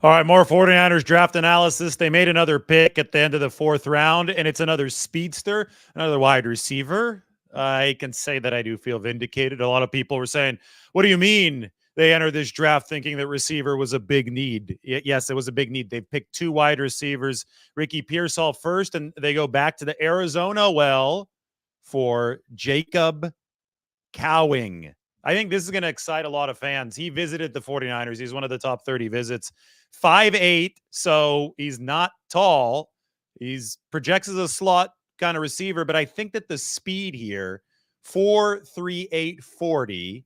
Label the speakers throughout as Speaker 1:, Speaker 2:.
Speaker 1: All right, more 49ers draft analysis. They made another pick at the end of the fourth round, and it's another speedster, another wide receiver. I can say that I do feel vindicated. A lot of people were saying, what do you mean they entered this draft thinking that receiver was a big need? Yes, it was a big need. They've picked two wide receivers, Ricky Pearsall first, and they go back to the Arizona well for Jacob Cowing. I think this is going to excite a lot of fans. He visited the 49ers. He's one of the top 30 visits. 5'8", so he's not tall. He's projects as a slot kind of receiver, but I think that the speed here, 4.38 40,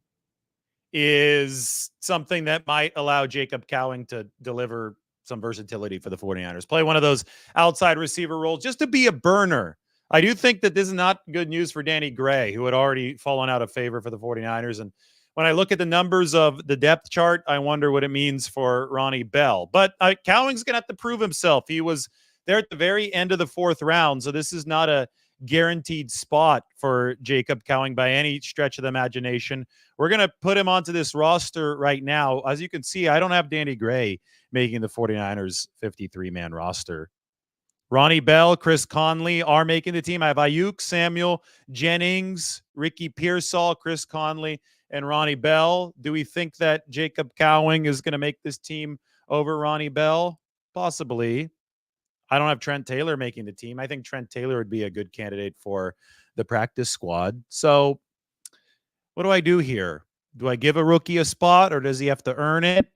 Speaker 1: is something that might allow Jacob Cowing to deliver some versatility for the 49ers. Play one of those outside receiver roles just to be a burner. I do think that this is not good news for Danny Gray, who had already fallen out of favor for the 49ers. And when I look at the numbers of the depth chart, I wonder what it means for Ronnie Bell. But Cowing's going to have to prove himself. He was there at the very end of the fourth round, so this is not a guaranteed spot for Jacob Cowing by any stretch of the imagination. We're going to put him onto this roster right now. As you can see, I don't have Danny Gray making the 49ers 53-man roster. Ronnie Bell, Chris Conley are making the team. I have Ayuk, Samuel, Jennings, Ricky Pearsall, Chris Conley, and Ronnie Bell. Do we think that Jacob Cowing is going to make this team over Ronnie Bell? Possibly. I don't have Trent Taylor making the team. I think Trent Taylor would be a good candidate for the practice squad. So what do I do here? Do I give a rookie a spot, or does he have to earn it?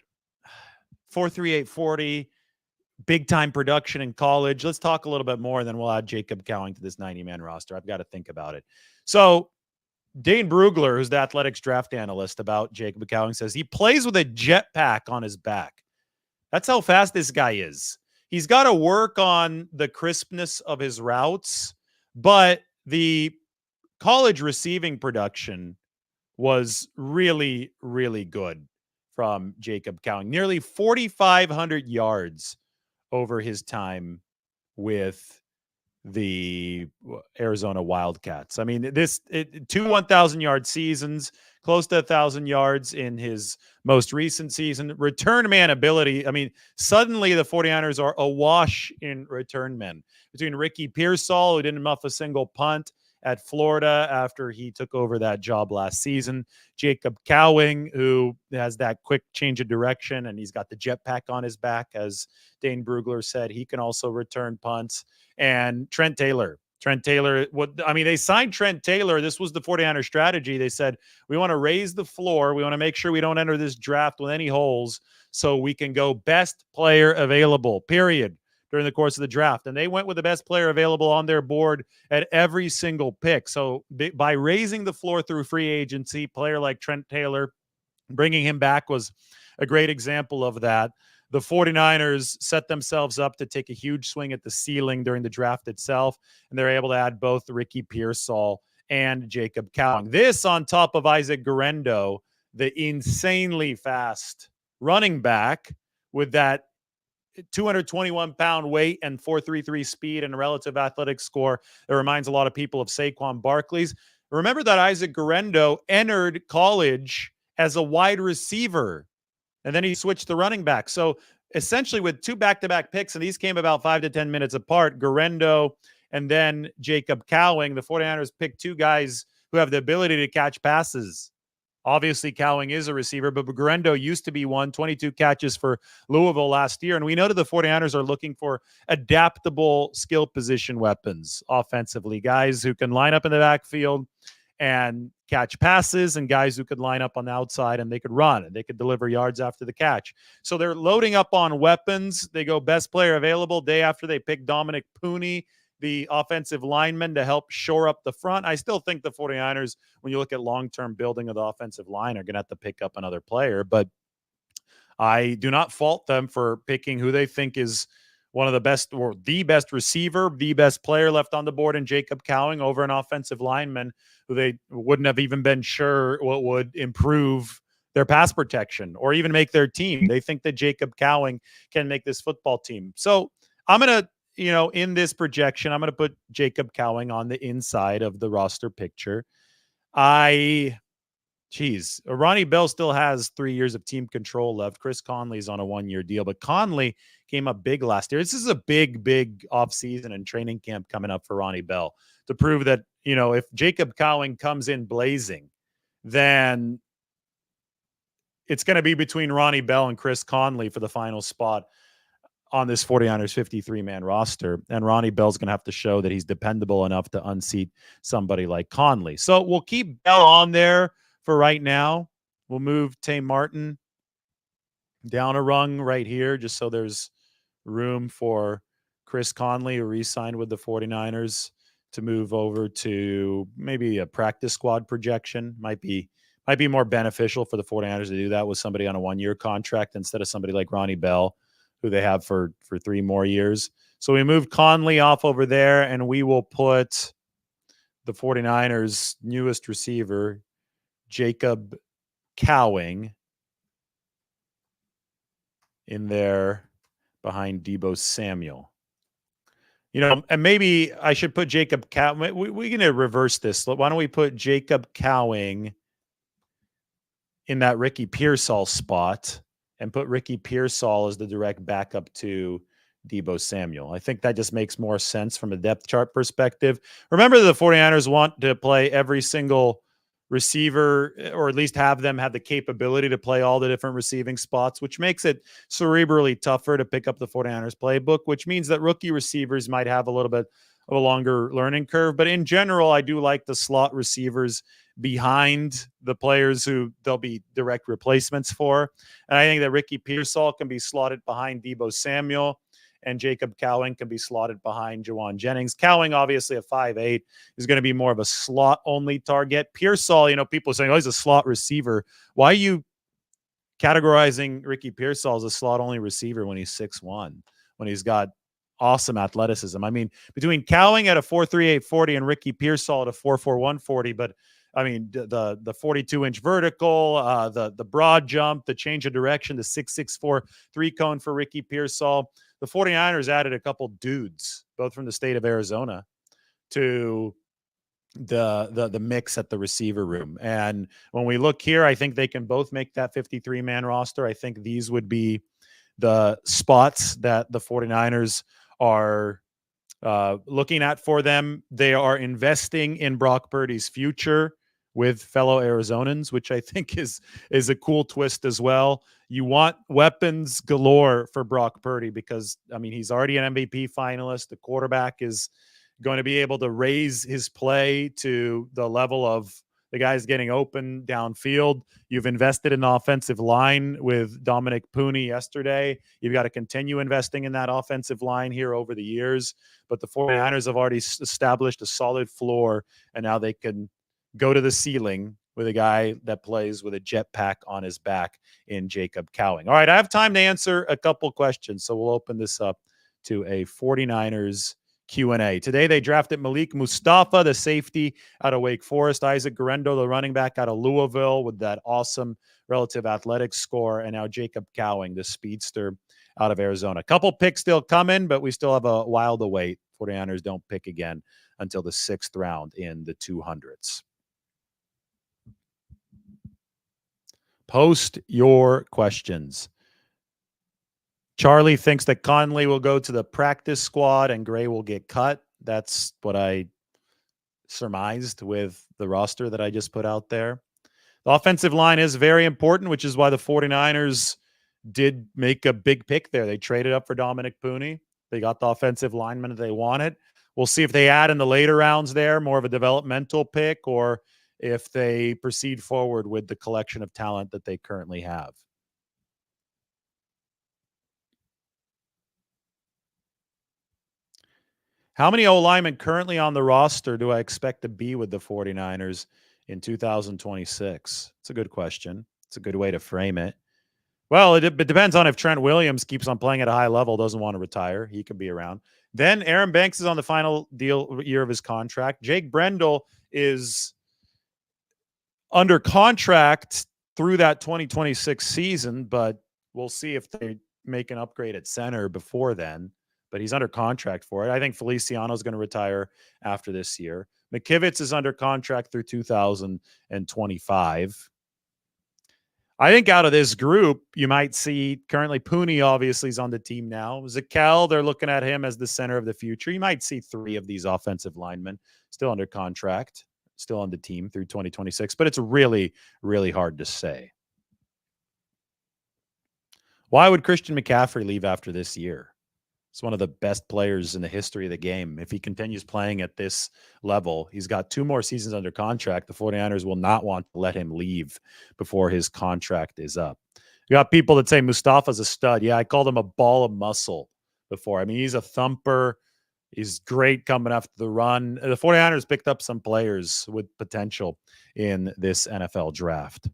Speaker 1: 4.38 40. Big time production in college. Let's talk a little bit more, and then we'll add Jacob Cowing to this 90-man roster. I've got to think about it. So Dane Brugler, who's the Athletics draft analyst about Jacob Cowing, says he plays with a jetpack on his back. That's how fast this guy is. He's got to work on the crispness of his routes, but the college receiving production was really, really good from Jacob Cowing. Nearly 4,500 yards over his time with the Arizona Wildcats. I mean, two 1,000-yard seasons, close to 1,000 yards in his most recent season. Return man ability. I mean, suddenly the 49ers are awash in return men. Between Ricky Pearsall, who didn't muff a single punt at Florida after he took over that job last season, Jacob Cowing, who has that quick change of direction, and he's got the jetpack on his back, as Dane Brugler said. He can also return punts. And Trent Taylor, they signed Trent Taylor. This was the 49er strategy. They said, we want to raise the floor. We want to make sure we don't enter this draft with any holes, so we can go best player available, period, during the course of the draft. And they went with the best player available on their board at every single pick. So by raising the floor through free agency, player like Trent Taylor, bringing him back was a great example of that. The 49ers set themselves up to take a huge swing at the ceiling during the draft itself, and they're able to add both Ricky Pearsall and Jacob Cowing. This on top of Isaac Guerendo, the insanely fast running back with that 221-pound weight and 4.33 speed and a relative athletic score that reminds a lot of people of Saquon Barkley's. Remember that Isaac Guerendo entered college as a wide receiver, and then he switched to running back. So essentially with two back-to-back picks, and these came about 5 to 10 minutes apart, Guerendo and then Jacob Cowing, the 49ers picked two guys who have the ability to catch passes. Obviously, Cowing is a receiver, but Guerendo used to be one, 22 catches for Louisville last year. And we know that the 49ers are looking for adaptable skill position weapons offensively, guys who can line up in the backfield and catch passes, and guys who could line up on the outside and they could run and they could deliver yards after the catch. So they're loading up on weapons. They go best player available day after they pick Dominic Pooney, the offensive lineman, to help shore up the front. I still think the 49ers, when you look at long-term building of the offensive line, are going to have to pick up another player. But I do not fault them for picking who they think is one of the best, or the best receiver, the best player left on the board in Jacob Cowing over an offensive lineman who they wouldn't have even been sure what would improve their pass protection or even make their team. They think that Jacob Cowing can make this football team. So I'm going to, in this projection, I'm going to put Jacob Cowing on the inside of the roster picture. I Geez, Ronnie Bell still has 3 years of team control left. Chris Conley's on a 1-year deal, but Conley came up big last year. This is a big offseason and training camp coming up for Ronnie Bell to prove that, if Jacob Cowing comes in blazing, then it's going to be between Ronnie Bell and Chris Conley for the final spot on this 49ers 53-man roster. And Ronnie Bell's going to have to show that he's dependable enough to unseat somebody like Conley. So we'll keep Bell on there for right now. We'll move Tay Martin down a rung right here just so there's room for Chris Conley, who re-signed with the 49ers, to move over to maybe a practice squad projection. Might be more beneficial for the 49ers to do that with somebody on a 1-year contract instead of somebody like Ronnie Bell, who they have for 3 more years. So we moved Conley off over there, and we will put the 49ers' newest receiver, Jacob Cowing, in there behind Deebo Samuel. And maybe I should put Jacob Cowing. We're going to reverse this. Why don't we put Jacob Cowing in that Ricky Pearsall spot and put Ricky Pearsall as the direct backup to Deebo Samuel? I think that just makes more sense from a depth chart perspective. Remember, the 49ers want to play every single receiver, or at least have them have the capability to play all the different receiving spots, which makes it cerebrally tougher to pick up the 49ers playbook, which means that rookie receivers might have a little bit of a longer learning curve. But in general, I do like the slot receivers behind the players who they'll be direct replacements for. And I think that Ricky Pearsall can be slotted behind Deebo Samuel, and Jacob Cowing can be slotted behind Jawan Jennings. Cowing, obviously a 5'8", is going to be more of a slot-only target. Pearsall, people are saying, he's a slot receiver. Why are you categorizing Ricky Pearsall as a slot-only receiver when he's 6'1", when he's got awesome athleticism? I mean, between Cowing at a 4.38 40 and Ricky Pearsall at a 4.41 40, but I mean, the 42-inch vertical, the broad jump, the change of direction, the 6.64 3-cone for Ricky Pearsall. The 49ers added a couple dudes, both from the state of Arizona, to the mix at the receiver room. And when we look here, I think they can both make that 53-man roster. I think these would be the spots that the 49ers are looking at for them. They are investing in Brock Purdy's future with fellow Arizonans, which I think is a cool twist as well. You want weapons galore for Brock Purdy because, I mean, he's already an MVP finalist. The quarterback is going to be able to raise his play to the level of the guys getting open downfield. You've invested in the offensive line with Dominic Pooney yesterday. You've got to continue investing in that offensive line here over the years. But the 49ers have already established a solid floor, and now they can go to the ceiling with a guy that plays with a jetpack on his back in Jacob Cowing. All right, I have time to answer a couple questions, so we'll open this up to a 49ers Q&A. Today, they drafted Malik Mustafa, the safety out of Wake Forest, Isaac Guerrero, the running back out of Louisville with that awesome relative athletic score, and now Jacob Cowing, the speedster out of Arizona. A couple picks still coming, but we still have a while to wait. 49ers don't pick again until the 6th round in the 200s. Post your questions. Charlie thinks that Conley will go to the practice squad and Gray will get cut. That's what I surmised with the roster that I just put out there. The offensive line is very important, which is why the 49ers did make a big pick there. They traded up for Dominic Pooney. They got the offensive lineman that they wanted. We'll see if they add in the later rounds there, more of a developmental pick, or if they proceed forward with the collection of talent that they currently have. How many O-linemen currently on the roster do I expect to be with the 49ers in 2026? It's a good question. It's a good way to frame it. Well, it depends on if Trent Williams keeps on playing at a high level, doesn't want to retire. He could be around. Then Aaron Banks is on the final year of his contract. Jake Brendel is under contract through that 2026 season, but we'll see if they make an upgrade at center before then. But he's under contract for it. I think Feliciano is going to retire after this year. McKivitz is under contract through 2025. I think out of this group, you might see currently Pooney obviously is on the team now. Zakel, they're looking at him as the center of the future. You might see 3 of these offensive linemen still under contract, still on the team through 2026, but it's really, really hard to say. Why would Christian McCaffrey leave after this year? He's one of the best players in the history of the game. If he continues playing at this level, he's got 2 more seasons under contract. The 49ers will not want to let him leave before his contract is up. You got people that say Mustafa's a stud. Yeah, I called him a ball of muscle before. I mean, he's a thumper. He's great coming after the run. The 49ers picked up some players with potential in this NFL draft.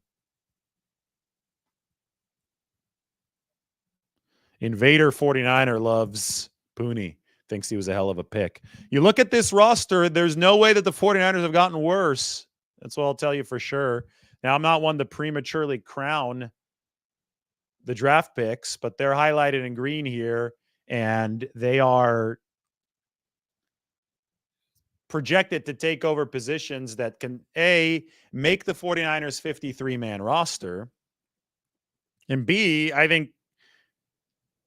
Speaker 1: Invader 49er loves Pooney, thinks he was a hell of a pick. You look at this roster, there's no way that the 49ers have gotten worse. That's what I'll tell you for sure. Now, I'm not one to prematurely crown the draft picks, but they're highlighted in green here, and they are projected to take over positions that can, A, make the 49ers 53-man roster, and B, I think,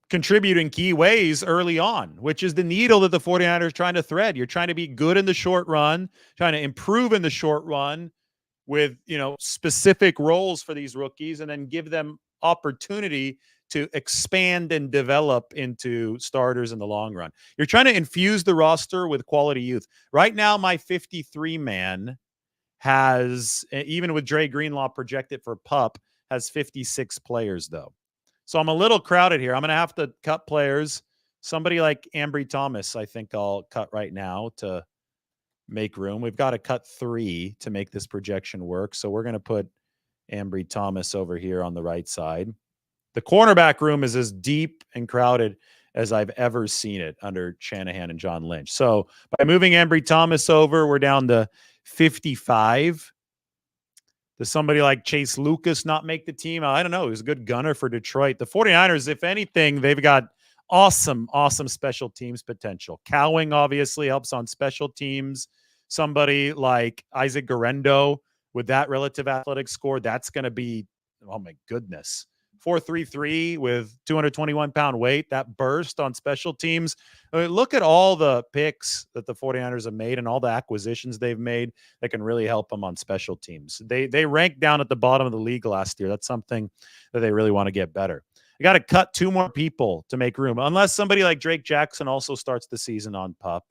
Speaker 1: contribute in key ways early on, which is the needle that the 49ers are trying to thread. You're trying to be good in the short run, trying to improve in the short run with, specific roles for these rookies, and then give them opportunity to expand and develop into starters in the long run. You're trying to infuse the roster with quality youth. Right now, my 53-man has, even with Dre Greenlaw projected for PUP, has 56 players, though. So I'm a little crowded here. I'm going to have to cut players. Somebody like Ambry Thomas, I think I'll cut right now to make room. We've got to cut 3 to make this projection work. So we're going to put Ambry Thomas over here on the right side. The cornerback room is as deep and crowded as I've ever seen it under Shanahan and John Lynch. So by moving Ambry Thomas over, we're down to 55. Does somebody like Chase Lucas not make the team? I don't know. He's a good gunner for Detroit. The 49ers, if anything, they've got awesome special teams potential. Cowing obviously helps on special teams. Somebody like Isaac Guerrero with that relative athletic score, that's going to be, oh my goodness, 4.33 with 221-pound weight. That burst on special teams. I mean, look at all the picks that the 49ers have made and all the acquisitions they've made that can really help them on special teams. They ranked down at the bottom of the league last year. That's something that they really want to get better. You got to cut 2 more people to make room, unless somebody like Drake Jackson also starts the season on PUP.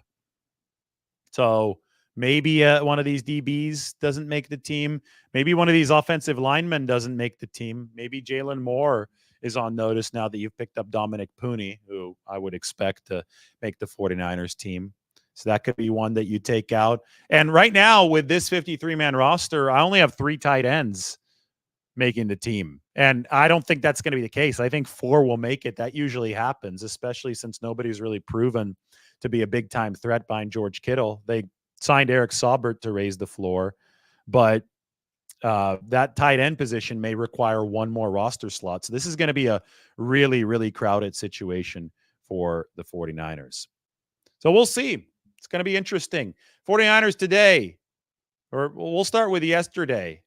Speaker 1: So maybe one of these DBs doesn't make the team. Maybe one of these offensive linemen doesn't make the team. Maybe Jalen Moore is on notice now that you've picked up Dominic Pooney, who I would expect to make the 49ers team. So that could be one that you take out. And right now with this 53-man roster, I only have 3 tight ends making the team. And I don't think that's going to be the case. I think 4 will make it. That usually happens, especially since nobody's really proven to be a big-time threat behind George Kittle. They signed Eric Saubert to raise the floor, but that tight end position may require 1 more roster slot. So this is going to be a really, really crowded situation for the 49ers. So we'll see. It's going to be interesting. 49ers today, or we'll start with yesterday.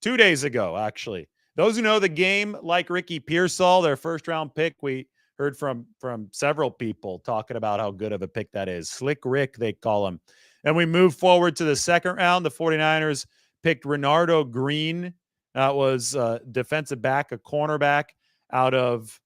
Speaker 1: 2 days ago, actually. Those who know the game, like Ricky Pearsall, their first-round pick, we heard from several people talking about how good of a pick that is. Slick Rick, they call him. And we move forward to the second round. The 49ers picked Renardo Green. That was a defensive back, a cornerback out of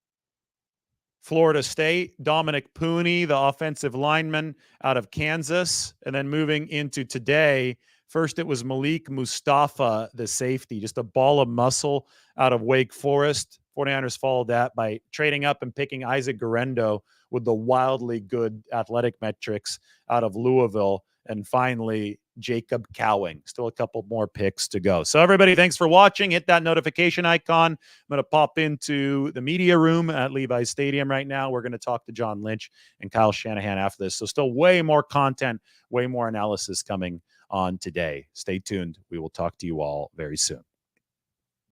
Speaker 1: Florida State. Dominic Pooney, the offensive lineman out of Kansas. And then moving into today, first it was Malik Mustafa, the safety, just a ball of muscle out of Wake Forest. 49ers followed that by trading up and picking Isaac Guerrero with the wildly good athletic metrics out of Louisville. And finally, Jacob Cowing. Still a couple more picks to go. So everybody, thanks for watching. Hit that notification icon. I'm going to pop into the media room at Levi's Stadium right now. We're going to talk to John Lynch and Kyle Shanahan after this. So still way more content, way more analysis coming on today. Stay tuned. We will talk to you all very soon.